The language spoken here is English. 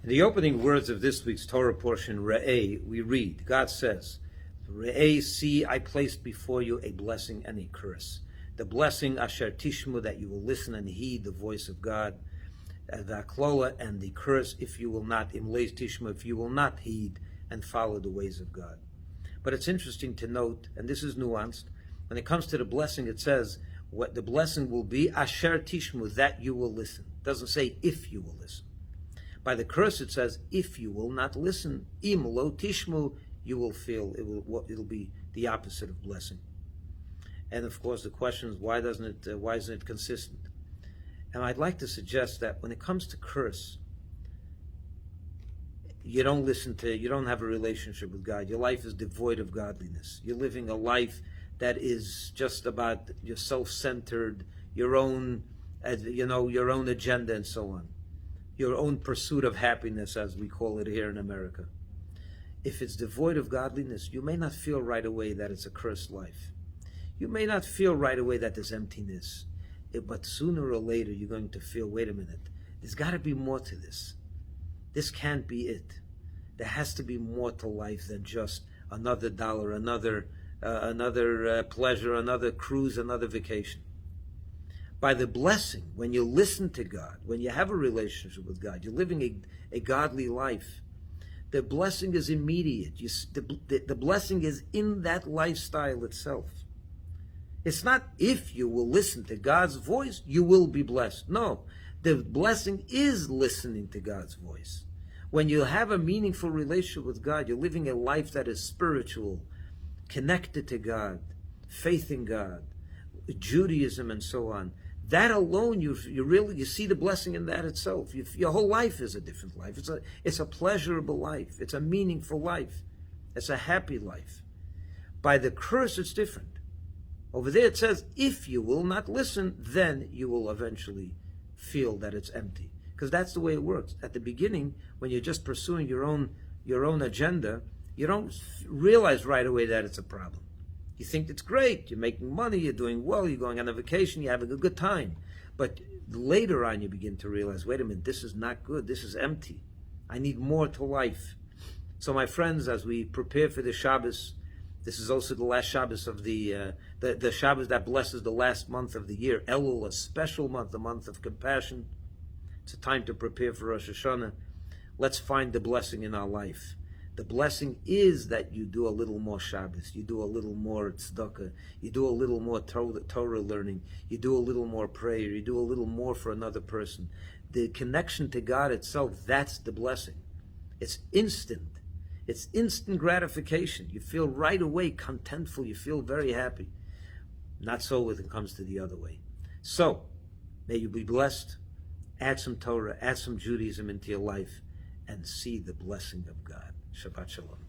In the opening words of this week's Torah portion, Re'eh, we read, God says, Re'eh, see, I placed before you a blessing and a curse. The blessing, Asher Tishmu, that you will listen and heed the voice of God, the Aklola, and the curse, if you will not, Imleis Tishmu, if you will not heed and follow the ways of God. But it's interesting to note, and this is nuanced, when it comes to the blessing, it says, what the blessing will be, Asher Tishmu, that you will listen. It doesn't say if you will listen. By the curse, it says, if you will not listen, im lo tishmu, you will feel it'll be the opposite of blessing. And of course, the question is, why isn't it consistent? And I'd like to suggest that when it comes to curse, you don't have a relationship with God. Your life is devoid of godliness. You're living a life that is just about your self-centered, your own agenda and so on. Your own pursuit of happiness, as we call it here in America. If it's devoid of godliness, you may not feel right away that it's a cursed life. You may not feel right away that there's emptiness. But sooner or later, you're going to feel, wait a minute, there's got to be more to this. This can't be it. There has to be more to life than just another dollar, another pleasure, another cruise, another vacation. By the blessing, when you listen to God, when you have a relationship with God, you're living a godly life, the blessing is immediate. The blessing is in that lifestyle itself. It's not if you will listen to God's voice, you will be blessed. No, the blessing is listening to God's voice. When you have a meaningful relationship with God, you're living a life that is spiritual, connected to God, faith in God, Judaism and so on. That alone, you see the blessing in that itself. Your whole life is a different life. It's a pleasurable life. It's a meaningful life. It's a happy life. By the curse, it's different. Over there it says, if you will not listen, then you will eventually feel that it's empty. Because that's the way it works. At the beginning, when you're just pursuing your own agenda, you don't realize right away that it's a problem. You think it's great, you're making money, you're doing well, you're going on a vacation, you're having a good time. But later on you begin to realize, wait a minute, this is not good, this is empty. I need more to life. So my friends, as we prepare for the Shabbos, this is also the last Shabbos of the Shabbos that blesses the last month of the year, Elul, a special month, a month of compassion. It's a time to prepare for Rosh Hashanah. Let's find the blessing in our life. The blessing is that you do a little more Shabbos, you do a little more tzedakah, you do a little more Torah learning, you do a little more prayer, you do a little more for another person. The connection to God itself, that's the blessing. It's instant. It's instant gratification. You feel right away contentful, you feel very happy. Not so when it comes to the other way. So, may you be blessed, add some Torah, add some Judaism into your life, and see the blessing of God. Shabbat Shalom.